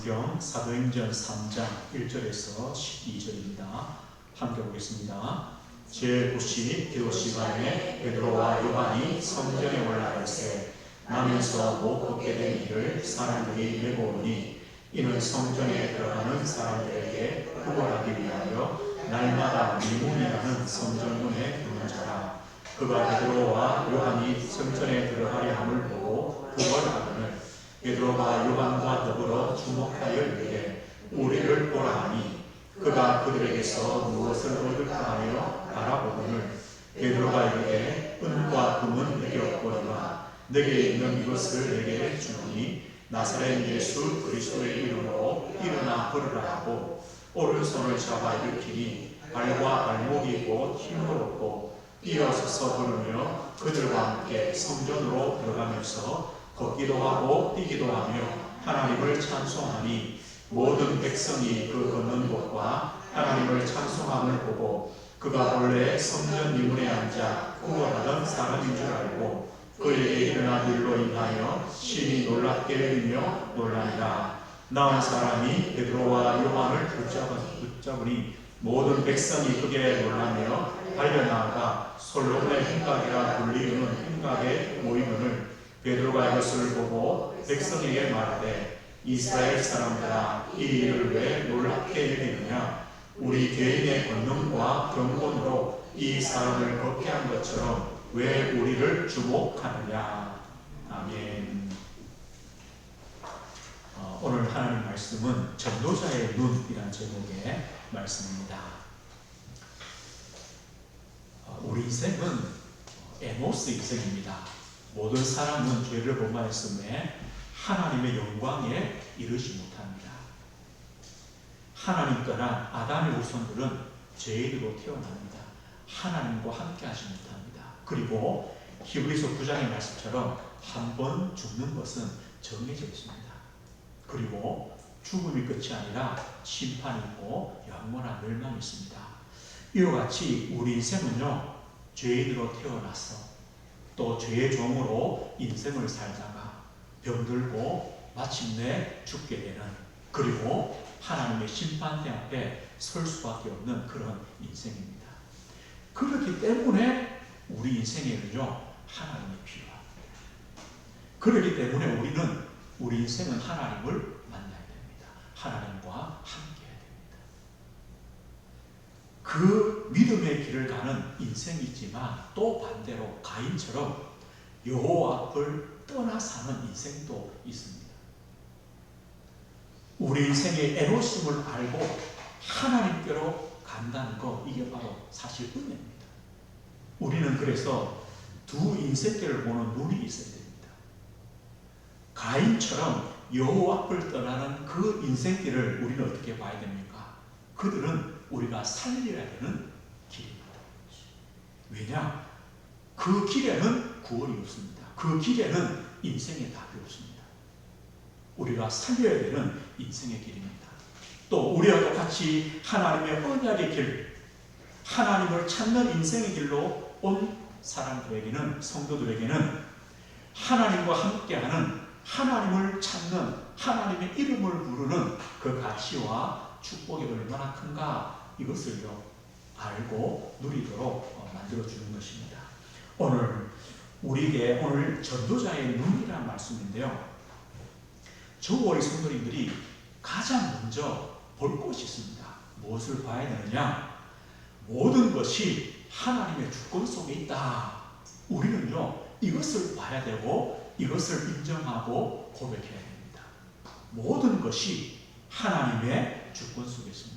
성경 사도행전 3장 1절에서 12절입니다. 함께 보겠습니다. 제9시 기도 시간에 베드로와 요한이 성전에 올라갈새 나면서 못 걷게 된 이를 사람들이 메고 오니 이는 성전에 들어가는 사람들에게 구걸하기 위하여 날마다 미문이라는 성전문에 두는 자라. 그가 베드로와 요한이 성전에 들어가려 함을 보고 구걸하거늘 베드로가 요한과 더불어 주목하여 이르되 우리를 보라 하니 그가 그들에게서 무엇을 얻을까 하여 바라보거늘 베드로가 이르되 은과 금은 내게 없거니와 내게 있는 이것을 내게 주노니 나사렛 예수 그리스도의 이름으로 일어나 걸으라 하고 오른손을 잡아 일으키니 발과 발목이 곧 힘을 얻고 일어서서 걸으며 그들과 함께 성전으로 들어가면서 걷기도 하고 뛰기도 하며 하나님을 찬송하니 모든 백성이 그 걷는 곳과 하나님을 찬송함을 보고 그가 본래 성전 미문에 앉아 구걸하던 사람인 줄 알고 그에게 일어난 일로 인하여 심히 놀랍게 여기며 놀라니라. 나은 사람이 베드로와 요한을 붙잡으니 모든 백성이 크게 놀라며 달려나가 솔로몬의 행각이라 불리우는 행각에 모이거늘 베드로가 이것을 보고 백성에게 말하되 이스라엘 사람들아 이 일을 왜 놀랍게 여기느냐. 우리 개인의 권능과 경건으로 이 사람을 걷게 한 것처럼 왜 우리를 주목하느냐. 아멘. 오늘 하나님 말씀은 전도자의 눈이라는 제목의 말씀입니다. 우리 인생은 에노스 인생입니다. 모든 사람은 죄를 범하였음에 하나님의 영광에 이르지 못합니다. 하나님 떠난 아담의 후손들은 죄인으로 태어납니다. 하나님과 함께하지 못합니다. 그리고 히브리서 9장의 말씀처럼 한 번 죽는 것은 정해져 있습니다. 그리고 죽음이 끝이 아니라 심판이 있고 영원한 멸망이 있습니다. 이와 같이 우리 인생은요, 죄인으로 태어나서 또 죄의 종으로 인생을 살다가 병들고 마침내 죽게 되는, 그리고 하나님의 심판대 앞에 설 수밖에 없는 그런 인생입니다. 그렇기 때문에 우리 인생에는요 하나님이 필요합니다. 그렇기 때문에 우리 인생은 하나님을 만나야 됩니다. 하나님과 함께해야 됩니다. 그 믿음의 길을 가는 인생이 있지만 또 반대로 가인처럼 여호와 앞을 떠나 사는 인생도 있습니다. 우리 인생의 애로심을 알고 하나님께로 간다는 것, 이게 바로 사실 은혜입니다. 우리는 그래서 두 인생길을 보는 눈이 있어야 됩니다. 가인처럼 여호와 앞을 떠나는 그 인생길을 우리는 어떻게 봐야 됩니까? 그들은 우리가 살려야 되는 길입니다. 왜냐? 그 길에는 구원이 없습니다. 그 길에는 인생의 답이 없습니다. 우리가 살려야 되는 인생의 길입니다. 또 우리와 똑같이 하나님의 언약의 길, 하나님을 찾는 인생의 길로 온 사람들에게는, 성도들에게는 하나님과 함께하는, 하나님을 찾는, 하나님의 이름을 부르는 그 가치와 축복이 얼마나 큰가, 이것을요 알고 누리도록 만들어주는 것입니다. 오늘 우리에게 오늘 전도자의 눈이라는 말씀인데요, 저와 우리 성도님들이 가장 먼저 볼 것이 있습니다. 무엇을 봐야 되느냐? 모든 것이 하나님의 주권 속에 있다. 우리는요 이것을 봐야 되고 이것을 인정하고 고백해야 됩니다. 모든 것이 하나님의 주권 속에 있습니다.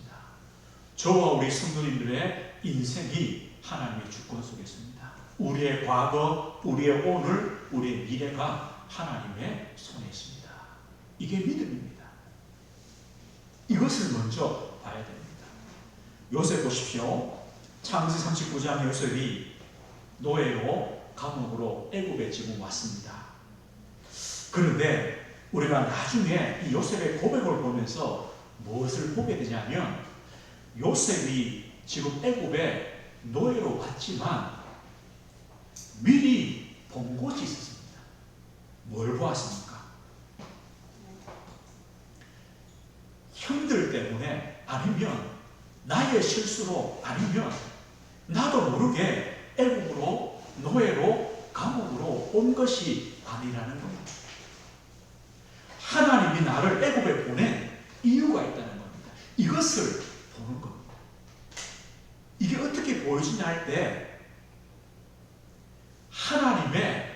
저와 우리 성도님들의 인생이 하나님의 주권 속에 있습니다. 우리의 과거, 우리의 오늘, 우리의 미래가 하나님의 손에 있습니다. 이게 믿음입니다. 이것을 먼저 봐야 됩니다. 요셉 보십시오. 창세기 39장 요셉이 노예로 감옥으로 애굽에 지금 왔습니다. 그런데 우리가 나중에 이 요셉의 고백을 보면서 무엇을 보게 되냐면, 요셉이 지금 애굽에 노예로 왔지만 미리 본 곳이 있었습니다. 뭘 보았습니까? 형들 때문에 아니면 나의 실수로 아니면 나도 모르게 애국으로 노예로 감옥으로 온 것이 아니라는 겁니다. 하나님이 나를 애국에 보낸 이유가 있다는 겁니다. 이것을 보는 겁니다. 이게 어떻게 보여지냐 할 때 하나님의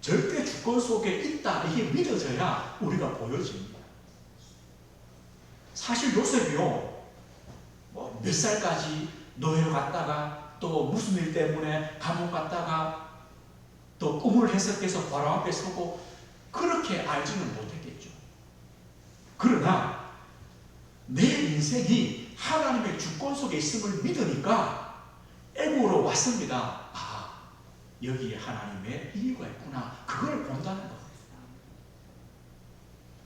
절대 주권 속에 있다 이게 믿어져야 우리가 보여집니다. 사실 요셉이요 몇 살까지 노예로 갔다가 또 무슨 일 때문에 감옥 갔다가 또 꿈을 해석해서 바로 앞에 서고 그렇게 알지는 못했겠죠. 그러나 내 인생이 하나님의 주권 속에 있음을 믿으니까 애국으로 왔습니다. 여기에 하나님의 이유가 있구나. 그걸 본다는 겁니다.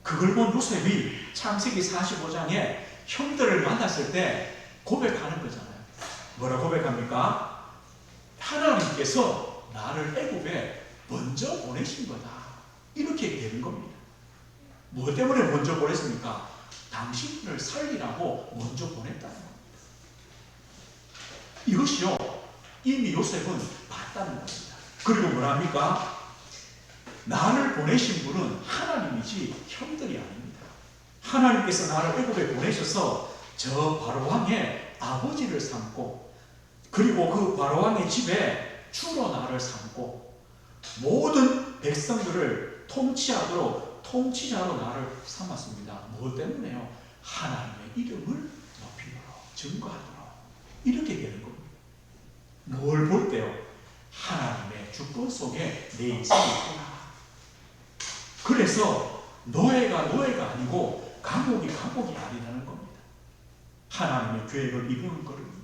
그걸 본 요셉이 창세기 45장에 형들을 만났을 때 고백하는 거잖아요. 뭐라 고백합니까? 하나님께서 나를 애굽에 먼저 보내신 거다. 이렇게 되는 겁니다. 뭐 때문에 먼저 보냈습니까? 당신을 살리라고 먼저 보냈다는 겁니다. 이것이요 이미 요셉은 봤다는 겁니다. 그리고 뭐라 합니까? 나를 보내신 분은 하나님이지 형들이 아닙니다. 하나님께서 나를 애굽에 보내셔서 저 바로왕의 아버지를 삼고 그리고 그 바로왕의 집에 주로 나를 삼고 모든 백성들을 통치하도록 통치자로 나를 삼았습니다. 뭐 때문에요? 하나님의 이름을 높이도록 증거하도록 이렇게 되는 겁니다. 뭘 볼 때요? 하나님의 주권 속에 내 인생이 있구나. 그래서 노예가 아니고 감옥이 아니라는 겁니다. 하나님의 계획을 이루는 것입니다.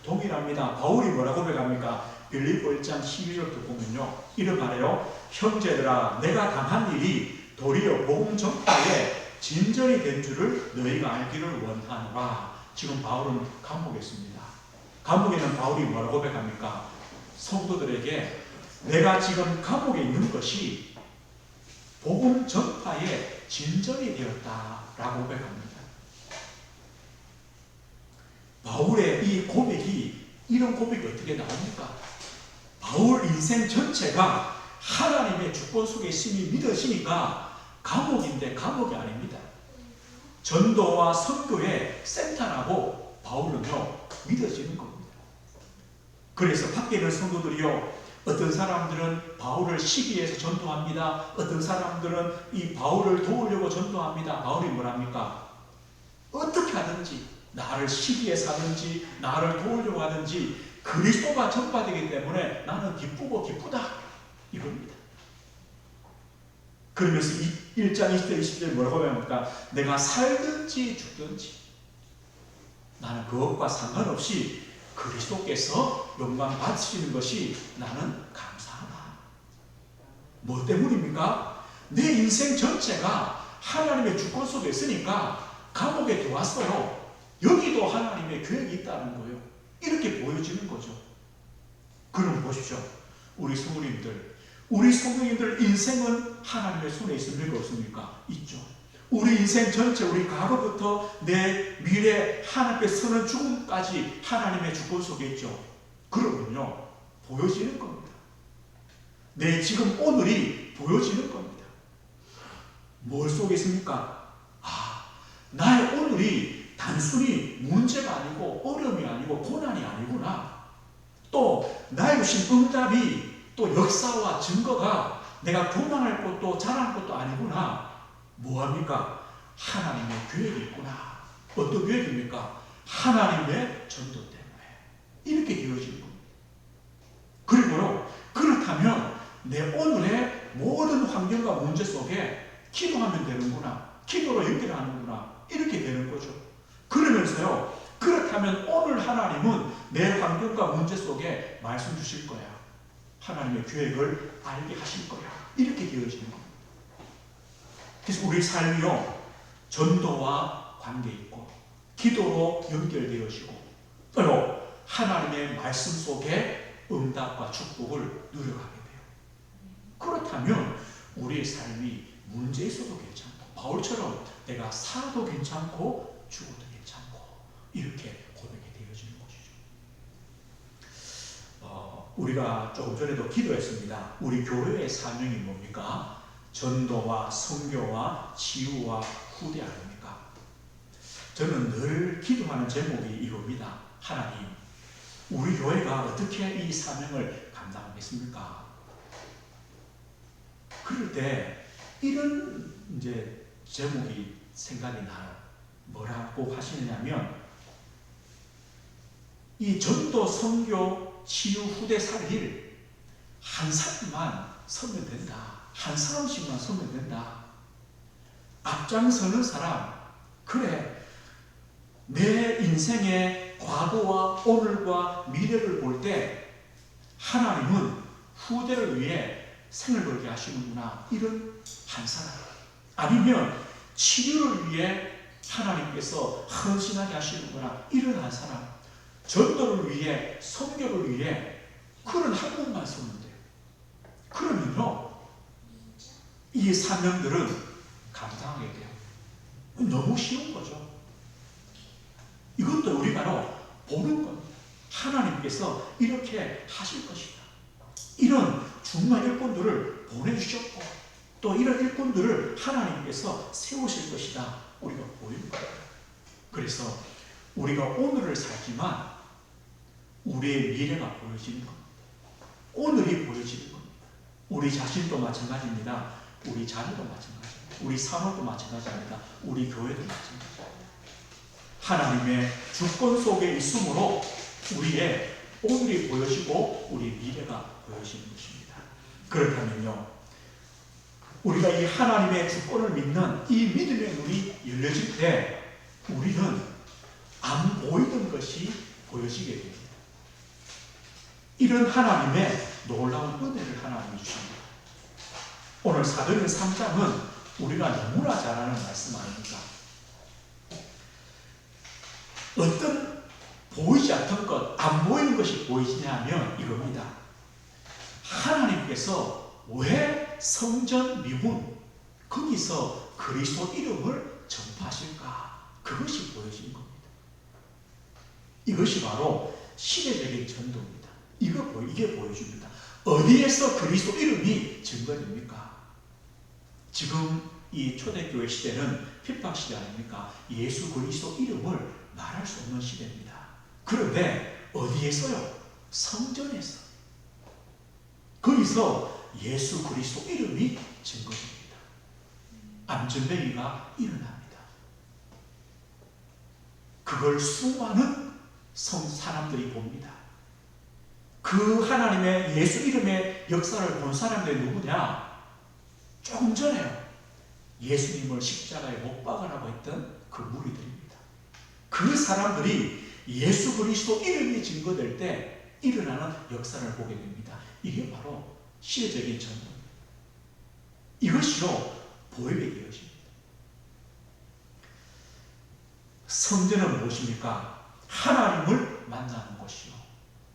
동일합니다. 바울이 뭐라고 고백합니까? 빌립보 1장 12절부터 보면요. 이런 말해요. 형제들아 내가 당한 일이 도리어 복음 전파에 진전이 된 줄을 너희가 알기를 원하노라. 지금 바울은 감옥에 있습니다. 감옥에는 바울이 뭐라고 고백합니까? 성도들에게 내가 지금 감옥에 있는 것이 복음 전파에 진전이 되었다라고 고백합니다. 바울의 이 고백이 이런 고백이 어떻게 나옵니까? 바울 인생 전체가 하나님의 주권 속에 있음이 믿어지니까 감옥인데 감옥이 아닙니다. 전도와 선교의 센터라고 바울은요 믿어지는 겁니다. 그래서 밖에 있는 성도들이요 어떤 사람들은 바울을 시기해서 전도합니다. 어떤 사람들은 이 바울을 도우려고 전도합니다. 바울이 뭐랍니까? 어떻게 하든지 나를 시기해서 하든지 나를 도우려고 하든지 그리스도가 전파되기 때문에 나는 기쁘다 이겁니다. 그러면서 1장 20절 20절 뭐라고 합니까? 내가 살든지 죽든지 나는 그것과 상관없이 그리스도께서 영광 받으시는 것이 나는 감사하다. 뭐 때문입니까? 내 인생 전체가 하나님의 주권 속에 있으니까 감옥에 들어왔어요. 여기도 하나님의 계획이 있다는 거예요. 이렇게 보여지는 거죠. 그럼 보십시오. 우리 성도님들 인생은 하나님의 손에 있습니까? 없습니까? 있죠. 우리 인생 전체, 우리 과거부터 내 미래, 하나님께 서는 죽음까지 하나님의 주권 속에 있죠. 그러면요, 보여지는 겁니다. 내 지금 오늘이 보여지는 겁니다. 뭘 속에 있습니까? 나의 오늘이 단순히 문제가 아니고 어려움이 아니고 고난이 아니구나. 또 나의 주신 응답이 또 역사와 증거가 내가 교만할 것도 자랑할 것도 아니구나. 뭐합니까? 하나님의 계획이 있구나. 어떤 계획입니까? 하나님의 전도 때문에 이렇게 되어지는 겁니다. 그리고요 그렇다면 내 오늘의 모든 환경과 문제 속에 기도하면 되는구나. 기도로 연결하는구나. 이렇게 되는 거죠. 그러면서요 그렇다면 오늘 하나님은 내 환경과 문제 속에 말씀 주실 거야. 하나님의 계획을 알게 하실 거야. 이렇게 되어지는 겁니다. 그래서 우리 삶이요 전도와 관계 있고 기도로 연결되어지고 또 하나님의 말씀 속에 응답과 축복을 누려가게 돼요. 그렇다면 우리의 삶이 문제 있어도 괜찮고 바울처럼 내가 살아도 괜찮고 죽어도 괜찮고 이렇게 고백이 되어지는 것이죠. 우리가 조금 전에도 기도했습니다. 우리 교회의 사명이 뭡니까? 전도와 선교와 치유와 후대 아닙니까? 저는 늘 기도하는 제목이 이겁니다. 하나님, 우리 교회가 어떻게 이 사명을 감당하겠습니까? 그럴 때 이런 이제 제목이 생각이 나요. 뭐라고 하시느냐면, 이 전도, 선교, 치유, 후대 살릴 한 사람만 서면 된다. 한 사람씩만 서면 된다. 앞장서는 사람, 그래, 내 인생의 과거와 오늘과 미래를 볼 때 하나님은 후대를 위해 생을 걸게 하시는구나. 이런 한 사람. 아니면 치유를 위해 하나님께서 헌신하게 하시는구나. 이런 한 사람. 전도를 위해, 선교를 위해 그런 한 분만 서면 돼요. 그러면요, 이 사명들은 감당하게 돼요. 너무 쉬운 거죠. 이것도 우리가 보는 겁니다. 하나님께서 이렇게 하실 것이다. 이런 중요한 일꾼들을 보내주셨고 또 이런 일꾼들을 하나님께서 세우실 것이다. 우리가 보이는 거예요. 그래서 우리가 오늘을 살지만 우리의 미래가 보여지는 겁니다. 오늘이 보여지는 겁니다. 우리 자신도 마찬가지입니다. 우리 자녀도 마찬가지입니다. 우리 산업도 마찬가지입니다. 우리 교회도 마찬가지입니다. 하나님의 주권 속에 있으므로 우리의 오늘이 보여지고 우리 미래가 보여지는 것입니다. 그렇다면요, 우리가 이 하나님의 주권을 믿는 이 믿음의 눈이 열려질 때 우리는 안 보이던 것이 보여지게 됩니다. 이런 하나님의 놀라운 은혜를 하나님이 주십니다. 오늘 사도행 3장은 우리가 너무나 잘 아는 말씀 아닙니까? 어떤 보이지 않던 것, 안 보이는 것이 보이시냐면 이겁니다. 하나님께서 왜 성전 미문 거기서 그리스도 이름을 전파하실까? 그것이 보여지는 겁니다. 이것이 바로 시대적인 전도입니다. 이게 보여줍니다. 어디에서 그리스도 이름이 증거됩니까? 지금 이 초대교회 시대는 핍박 시대 아닙니까? 예수 그리스도 이름을 말할 수 없는 시대입니다. 그런데 어디에서요? 성전에서. 거기서 예수 그리스도 이름이 증거됩니다. 암전배기가 일어납니다. 그걸 수많은 사람들이 봅니다. 그 하나님의 예수 이름의 역사를 본 사람들이 누구냐? 조금 전에요. 예수님을 십자가에 못 박으라고 했던 그 무리들입니다. 그 사람들이 예수 그리스도 이름이 증거될 때 일어나는 역사를 보게 됩니다. 이게 바로 시대적인 전도입니다. 이것이로 보이게 되어집니다. 성전은 무엇입니까? 하나님을 만나는 곳이요.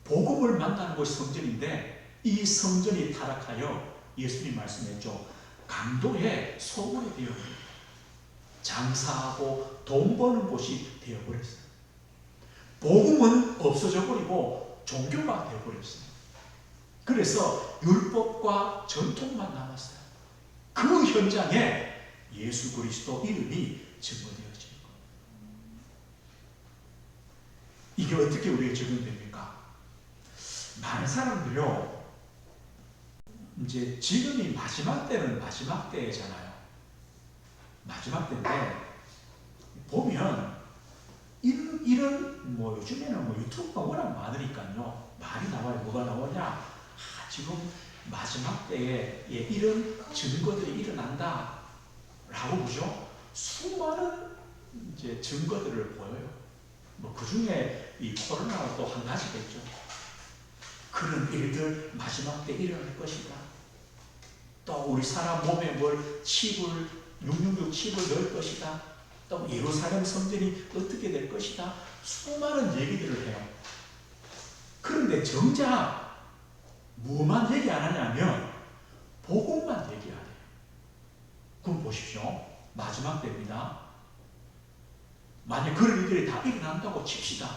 복음을 만나는 곳이 성전인데 이 성전이 타락하여 예수님 말씀했죠. 강도의 소굴이 되어버립니다. 장사하고 돈 버는 곳이 되어버렸어요. 복음은 없어져 버리고 종교가 되어버렸어요. 그래서 율법과 전통만 남았어요. 그 현장에 예수 그리스도 이름이 증거되어지는 겁니다. 이게 어떻게 우리에게 적용됩니까? 많은 사람들이요, 이제 지금이 마지막 때는 마지막 때잖아요. 마지막 때인데 보면 이런 뭐 요즘에는 뭐 유튜브가 워낙 많으니까요, 말이 나와요. 뭐가 나오냐? 지금 마지막 때에 이런 증거들이 일어난다 라고 보죠. 수많은 이제 증거들을 보여요. 뭐 그 중에 이 코로나가 또 한 가지겠죠. 그런 일들 마지막 때 일어날 것이다. 또 우리 사람 몸에 뭘 칩을 666 칩을 넣을 것이다. 또 예루살렘 성전이 어떻게 될 것이다. 수많은 얘기들을 해요. 그런데 정작 뭐만 얘기 안 하냐면 복음만 얘기 안 해요. 그럼 보십시오. 마지막 때입니다. 만약 그런 일들이 다 일어난다고 칩시다.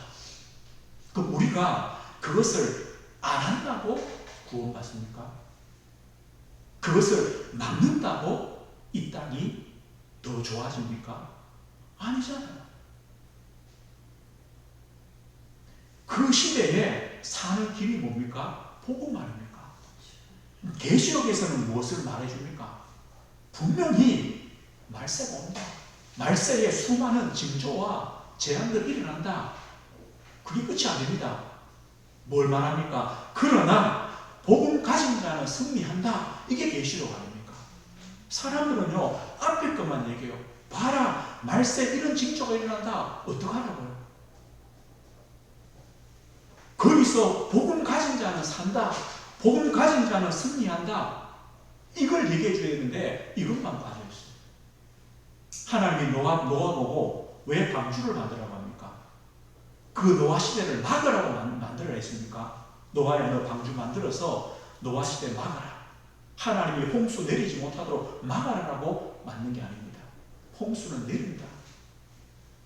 그럼 우리가 그것을 안 한다고 구원받습니까? 그것을 막는다고 이 땅이 더 좋아집니까? 아니잖아요. 그 시대에 사는 길이 뭡니까? 복음 아닙니까? 계시록에서는 무엇을 말해줍니까? 분명히 말세가 온다. 말세에 수많은 징조와 재앙들이 일어난다. 그게 끝이 아닙니다. 뭘 말합니까? 그러나 복음 가진 자는 승리한다. 이게 계시록 아닙니까? 사람들은요, 앞에 것만 얘기해요. 봐라, 말세 이런 징조가 일어난다. 어떡하라고요? 거기서 복음 가진 자는 산다. 복음 가진 자는 승리한다. 이걸 얘기해 줘야 되는데 이것만 빠져있어요. 하나님이 노아 보고 왜 방주를 만들라고 합니까? 그 노아 시대를 막으라고 만들어야 했습니까? 노아야 너 방주 만들어서 노아 시대 막아라. 하나님이 홍수 내리지 못하도록 막아라라고 만든 게 아닙니다. 홍수는 내린다.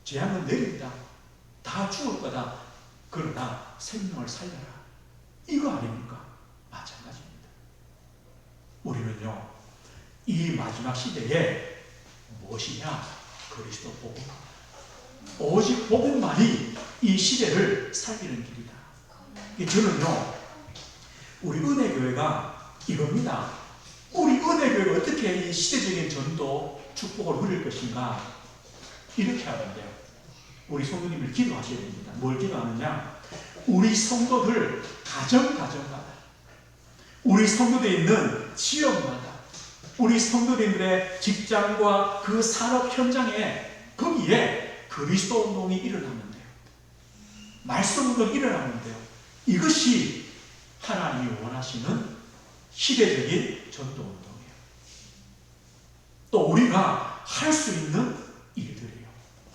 재앙은 내린다. 다 죽을 거다. 그러나 생명을 살려라. 이거 아닙니까? 마찬가지입니다. 우리는요, 이 마지막 시대에 무엇이냐? 그리스도 복음. 오직 복음만이 이 시대를 살리는 길이다. 저는요, 우리 은혜교회가 이겁니다. 우리 은혜교회가 어떻게 이 시대적인 전도, 축복을 누릴 것인가? 이렇게 하면 돼요. 우리 성도님을 기도하셔야 됩니다. 뭘 기도하느냐? 우리 성도들 가정마다, 우리 성도들이 있는 지역마다, 우리 성도들의 직장과 그 산업 현장에 거기에 그리스도 운동이 일어나면 돼요. 말씀 운동이 일어나면 돼요. 이것이 하나님이 원하시는 시대적인 전도 운동이에요. 또 우리가 할 수 있는 일들이에요.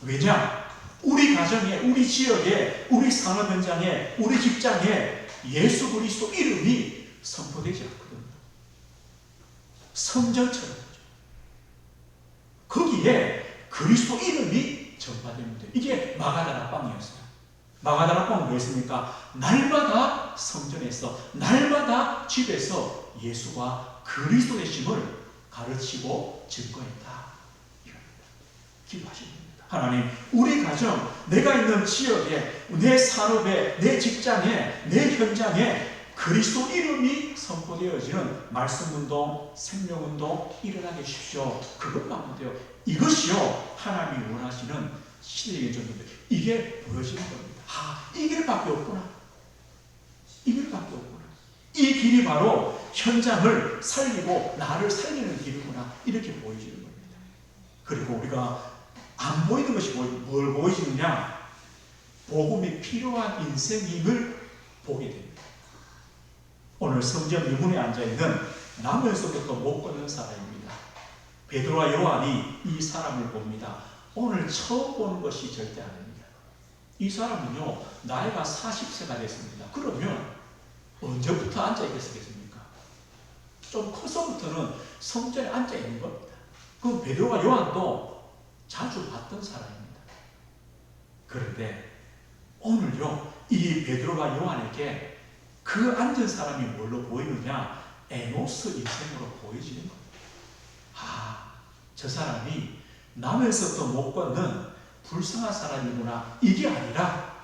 왜냐? 우리 가정에, 우리 지역에, 우리 산업 현장에, 우리 직장에 예수 그리스도 이름이 선포되지 않거든요. 성전처럼 거기에 그리스도 이름이 전파되는 거예요. 이게 마가다라 빵이었어요. 마가다라 빵은 뭐였습니까? 날마다 성전에서, 날마다 집에서 예수가 그리스도 되심을 가르치고 증거했다. 이겁니다. 기도하셔야 됩니다. 하나님, 우리 가정, 내가 있는 지역에, 내 산업에, 내 직장에, 내 현장에 그리스도 이름이 선포되어지는 말씀운동, 생명운동 일어나게 해주십시오. 그것만 하면 돼요. 이것이요, 하나님이 원하시는 시대의 전도인데 이게 보여지는 겁니다. 아, 이 길밖에 없구나. 이 길밖에 없구나. 이 길이 바로 현장을 살리고 나를 살리는 길이구나. 이렇게 보여지는 겁니다. 그리고 우리가 안 보이는 것이 뭘 보여지느냐? 복음이 필요한 인생임을 보게 됩니다. 오늘 성전 유문에 앉아있는 나면서부터 못 걷는 사람입니다. 베드로와 요한이 이 사람을 봅니다. 오늘 처음 보는 것이 절대 아닙니다. 이 사람은요, 나이가 40세가 됐습니다. 그러면 언제부터 앉아있겠습니까? 좀 커서부터는 성전에 앉아있는 겁니다. 그럼 베드로와 요한도 자주 봤던 사람입니다. 그런데 오늘요, 이 베드로와 요한에게 그 앉은 사람이 뭘로 보이느냐? 에노스 인생으로 보여지는 겁니다. 아, 저 사람이 나면서부터 못 걷는 불쌍한 사람이구나. 이게 아니라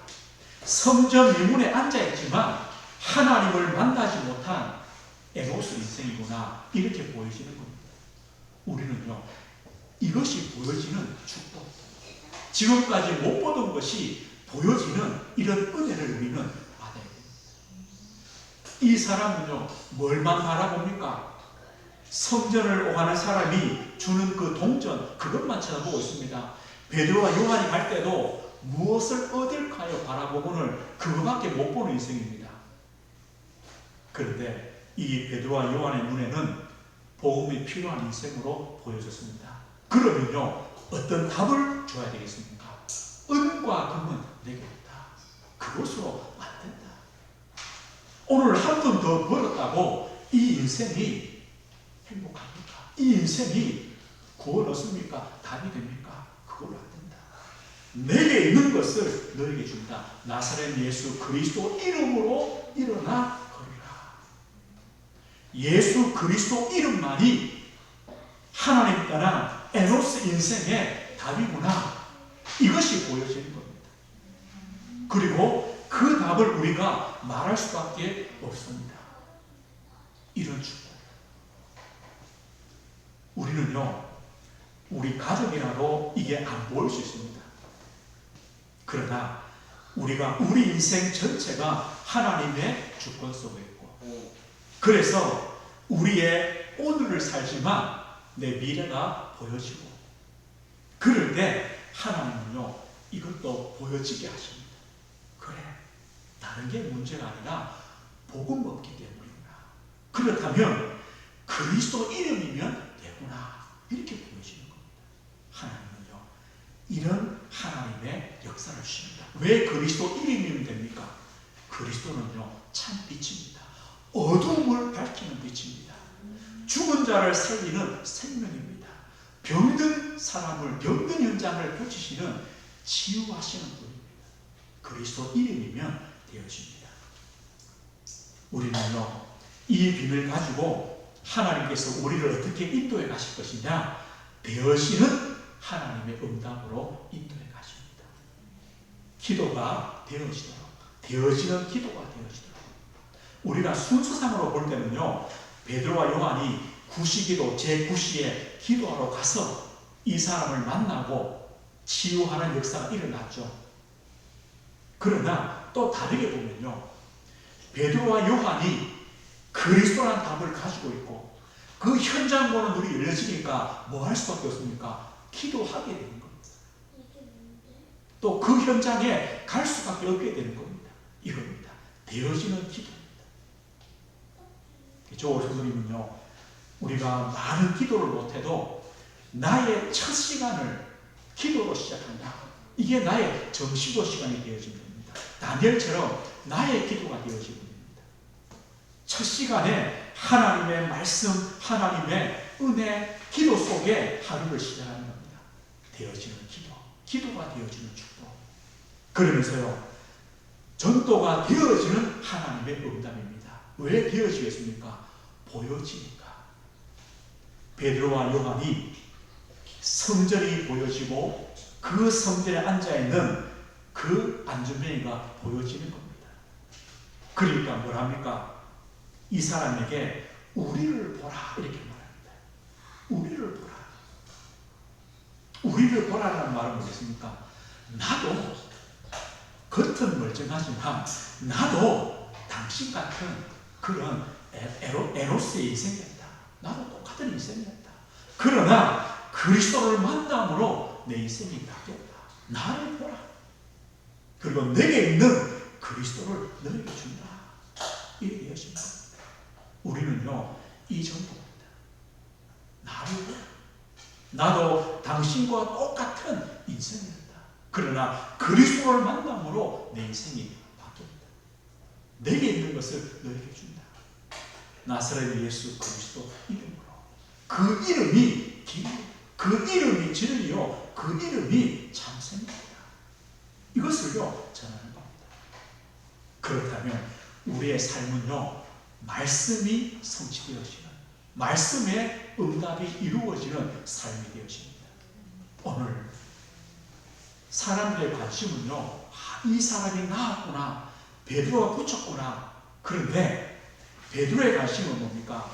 성전 유문에 앉아있지만 하나님을 만나지 못한 에노스 인생이구나. 이렇게 보여지는 겁니다. 우리는요, 이것이 보여지는 축복, 지금까지 못 보던 것이 보여지는 이런 은혜를 우리는 받아야 됩니다. 이 사람은요, 뭘만 바라봅니까? 성전을 오가는 사람이 주는 그 동전, 그것만 쳐다보고 있습니다. 베드로와 요한이 갈 때도 무엇을 얻을까요? 바라보고는 그거밖에 못 보는 인생입니다. 그런데 이 베드로와 요한의 눈에는 복음이 필요한 인생으로 보여졌습니다. 그러면요, 어떤 답을 줘야 되겠습니까? 은과 금은 내게 없다. 그것으로 안 된다. 오늘 한 푼 더 벌었다고 이 인생이 행복합니까? 이 인생이 구원 얻습니까? 답이 됩니까? 그걸로 안 된다. 내게 있는 것을 너에게 준다. 나사렛 예수 그리스도 이름으로 일어나 걸으라. 예수 그리스도 이름만이 하나님 떠난 에노스 인생의 답이구나. 이것이 보여지는 겁니다. 그리고 그 답을 우리가 말할 수밖에 없습니다. 이런 축복. 우리는요, 우리 가족이라도 이게 안 보일 수 있습니다. 그러나 우리가 우리 인생 전체가 하나님의 주권 속에 있고, 그래서 우리의 오늘을 살지만 내 미래가 보여지고, 그럴 때 하나님은요 이것도 보여지게 하십니다. 그래, 다른 게 문제가 아니라 복음 없기 때문이구나. 그렇다면 그리스도 이름이면 되구나. 이렇게 보여지는 겁니다. 하나님은요 이런 하나님의 역사를 주십니다. 왜 그리스도 이름이면 됩니까? 그리스도는요 참 빛입니다. 어두움을 밝히는 빛입니다. 죽은 자를 살리는 생명입니다. 병든 사람을, 병든 현장을 고치시는 치유하시는 분입니다. 그리스도 이름이면 되어집니다. 우리는요 이 비밀을 가지고 하나님께서 우리를 어떻게 인도해 가실 것이냐, 되어지는 하나님의 응답으로 인도해 가십니다. 기도가 되어지도록, 되어지는 기도가 되어지도록. 우리가 순서상으로 볼 때는요 베드로와 요한이 구시기도 제9시에 기도하러 가서 이 사람을 만나고 치유하는 역사가 일어났죠. 그러나 또 다르게 보면요 베드로와 요한이 그리스도라는 답을 가지고 있고 그 현장과는 눈이 열려지니까 뭐 할 수밖에 없습니까? 기도하게 되는 겁니다. 또 그 현장에 갈 수밖에 없게 되는 겁니다. 이겁니다. 되어지는 기도입니다. 조 선생님은요 우리가 많은 기도를 못해도 나의 첫 시간을 기도로 시작한다. 이게 나의 정시도 시간이 되어지는 겁니다. 다니엘처럼 나의 기도가 되어지는 겁니다. 첫 시간에 하나님의 말씀, 하나님의 은혜, 기도 속에 하루를 시작하는 겁니다. 되어지는 기도, 기도가 되어지는 축복. 그러면서요 전도가 되어지는 하나님의 응답입니다. 왜 되어지겠습니까? 보여지니까. 베드로와 요한이 성전이 보여지고 그 성전에 앉아있는 그 안전뱅이가 보여지는 겁니다. 그러니까 뭘 합니까? 이 사람에게 우리를 보라 이렇게 말합니다. 우리를 보라. 우리를 보라라는 말은 뭐겠습니까? 나도 겉은 멀쩡하지만 나도 당신 같은 그런 에노스의 인생이었다. 나도 똑같은 인생이었다. 그러나 그리스도를 만남으로 내 인생이 바뀌었다. 나를 보라. 그리고 내게 있는 그리스도를 너에게 준다. 이렇게 하십니다. 우리는요 이 정도입니다. 나를 보라. 나도 당신과 똑같은 인생이었다. 그러나 그리스도를 만남으로 내 인생이 바뀝니다. 내게 있는 것을 너에게 준다. 나사렛 예수 그리스도 이름으로. 그 이름이 길, 그 이름이 진리요, 그 이름이 참생입니다. 이것을요 전하는 겁니다. 그렇다면 우리의 삶은요 말씀이 성취되어지는, 말씀의 응답이 이루어지는 삶이 되어집니다. 오늘 사람들의 관심은요 이 사람이 나았구나, 베드로가 고쳤구나. 그런데 베드로의 관심은 뭡니까?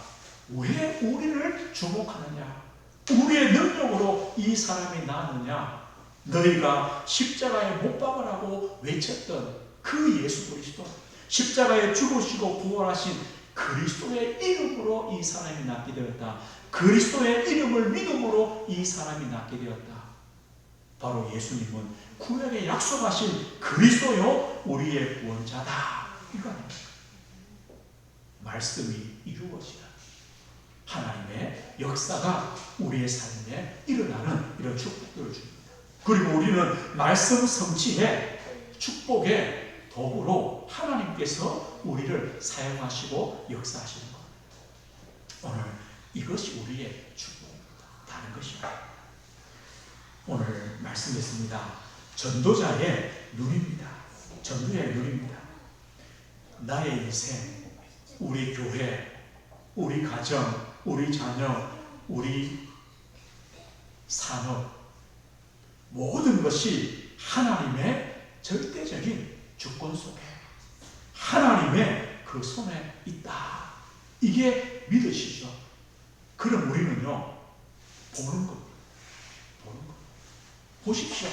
왜 우리를 주목하느냐? 우리의 능력으로 이 사람이 나았느냐? 너희가 십자가에 못 박으라고 외쳤던 그 예수 그리스도, 십자가에 죽으시고 부활하신 그리스도의 이름으로 이 사람이 낫게 되었다. 그리스도의 이름을 믿음으로 이 사람이 낫게 되었다. 바로 예수님은 구약에 약속하신 그리스도요 우리의 구원자다. 이거 아닙니까? 말씀이 이루어지는 하나님의 역사가 우리의 삶에 일어나는 이런 축복들을 줍니다. 그리고 우리는 말씀 성취의 축복의 도구로 하나님께서 우리를 사용하시고 역사하시는 겁니다. 오늘 이것이 우리의 축복입니다. 다른 것이 아닙니다. 오늘 말씀했습니다. 전도자의 눈입니다. 전도자의 눈입니다. 나의 인생, 우리 교회, 우리 가정, 우리 자녀, 우리 산업, 모든 것이 하나님의 절대적인 주권 속에, 하나님의 그 손에 있다. 이게 믿으시죠? 그럼 우리는요, 보는 겁니다. 보는 겁니다. 보십시오.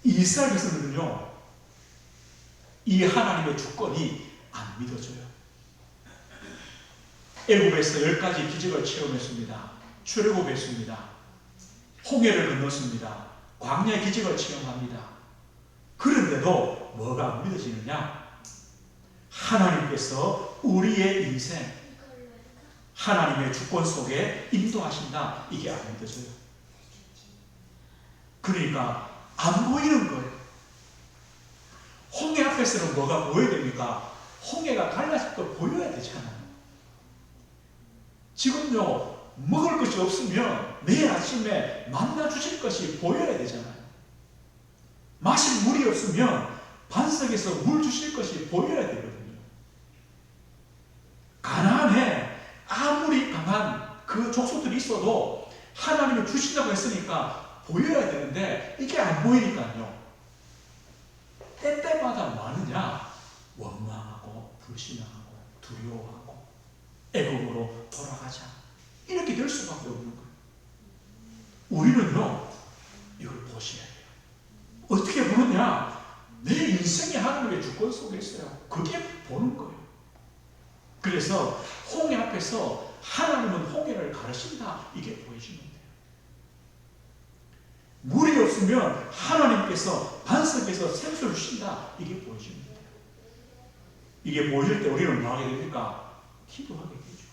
이스라엘 백성들은요, 이 하나님의 주권이 안 믿어져요. 애굽에서 10가지 기적을 체험했습니다. 출애굽했습니다. 홍해를 건넜습니다. 광야의 기적을 체험합니다. 그런데도 뭐가 안 믿어지느냐? 하나님께서 우리의 인생, 하나님의 주권 속에 인도하신다. 이게 안 믿어져요. 그러니까 안 보이는 거예요. 홍해 앞에서는 뭐가 보여야 됩니까? 홍해가 갈라질 걸 보여야 되잖아요. 지금요, 먹을 것이 없으면 내일 아침에 만나 주실 것이 보여야 되잖아요. 마실 물이 없으면 반석에서 물 주실 것이 보여야 되거든요. 가나안에 아무리 강한 그 족속들이 있어도 하나님이 주신다고 했으니까 보여야 되는데 이게 안 보이니까요. 때때마다 많으냐? 원망하고 불신하고 두려워하고 애굽으로 돌아가자. 이렇게 될 수밖에 없는 거예요. 우리는요, 이걸 보셔야 돼요. 어떻게 보느냐? 내 인생이 하나님의 주권 속에 있어요. 그게 보는 거예요. 그래서 홍해 앞에서 하나님은 홍해를 가르친다. 이게 보여지는 거예요. 물이 없으면 하나님께서 반석에서 생수를 주신다. 이게 보여지는 거예요. 이게 보여질 때 우리는 뭐 하게 됩니까? 기도하게 되죠.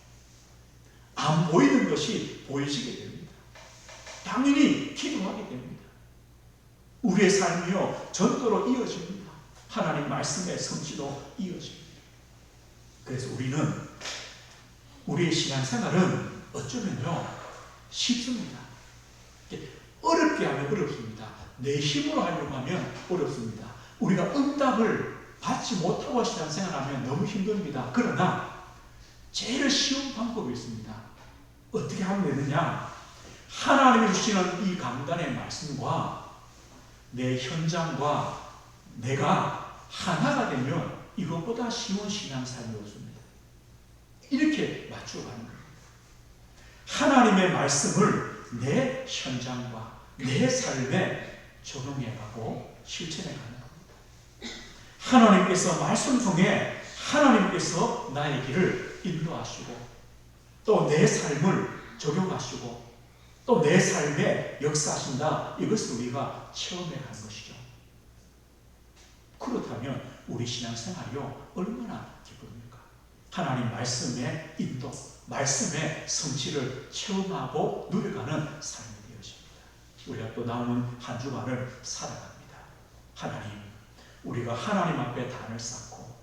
안 보이는 것이 보여지게 됩니다. 당연히 기도하게 됩니다. 우리의 삶이요, 전도로 이어집니다. 하나님 말씀의 성취로 이어집니다. 그래서 우리는 우리의 신앙생활은 어쩌면요, 쉽습니다. 어렵게 하면 어렵습니다. 내 힘으로 하려고 하면 어렵습니다. 우리가 응답을 받지 못하고 신앙생활하면 너무 힘듭니다. 그러나 제일 쉬운 방법이 있습니다. 어떻게 하면 되느냐? 하나님이 주시는 이 강단의 말씀과 내 현장과 내가 하나가 되면 이것보다 쉬운 신앙생활이 없습니다. 이렇게 맞춰가는 거예요. 하나님의 말씀을 내 현장과 내 삶에 적용해가고 실천해가는 겁니다. 하나님께서 말씀 통해 하나님께서 나의 길을 인도하시고 또 내 삶을 적용하시고 또 내 삶에 역사하신다. 이것을 우리가 체험해가는 것이죠. 그렇다면 우리 신앙생활이요, 얼마나 기쁩니까? 하나님 말씀의 인도, 말씀의 성취를 체험하고 누려가는 삶이 되어집니다. 우리가 또 남은 한 주간을 살아갑니다. 하나님, 우리가 하나님 앞에 단을 쌓고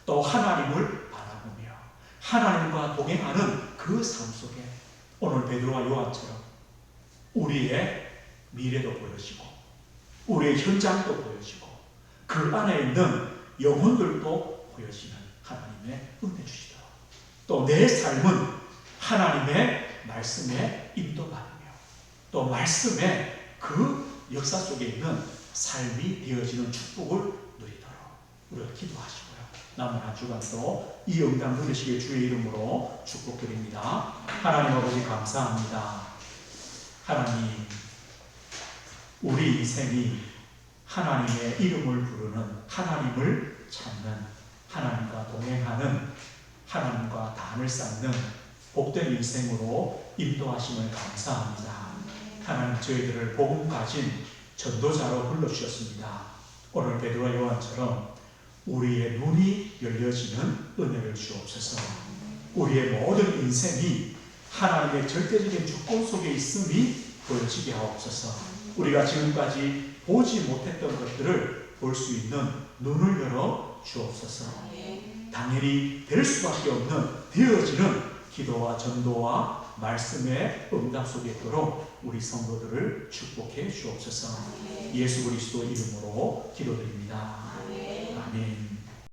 또 하나님을 바라보며 하나님과 동행하는 그 삶 속에 오늘 베드로와 요한처럼 우리의 미래도 보여지고 우리의 현장도 보여지고 그 안에 있는 영혼들도 보여지는 하나님의 은혜 주시도록 또 내 삶은 하나님의 말씀에 인도받으며 또 말씀의 그 역사 속에 있는 삶이 되어지는 축복을 누리도록 우리가 기도하시고요. 남은 한 주간도 이 응답 누리시길 주의 이름으로 축복드립니다. 하나님 아버지 감사합니다. 하나님, 우리 인생이 하나님의 이름을 부르는, 하나님을 찾는, 하나님과 동행하는, 하나님과 단을 쌓는 복된 인생으로 인도하심을 감사합니다. 하나님, 저희들을 복음 가진 전도자로 불러주셨습니다. 오늘 베드로와 요한처럼 우리의 눈이 열려지는 은혜를 주옵소서. 우리의 모든 인생이 하나님의 절대적인 주권 속에 있음이 보여지게 하옵소서. 우리가 지금까지 보지 못했던 것들을 볼 수 있는 눈을 열어 주옵소서. 당연히 될 수밖에 없는 되어지는 기도와 전도와 말씀의 응답 속에 있도록 우리 성도들을 축복해 주옵소서. 예수 그리스도 이름으로 기도드립니다.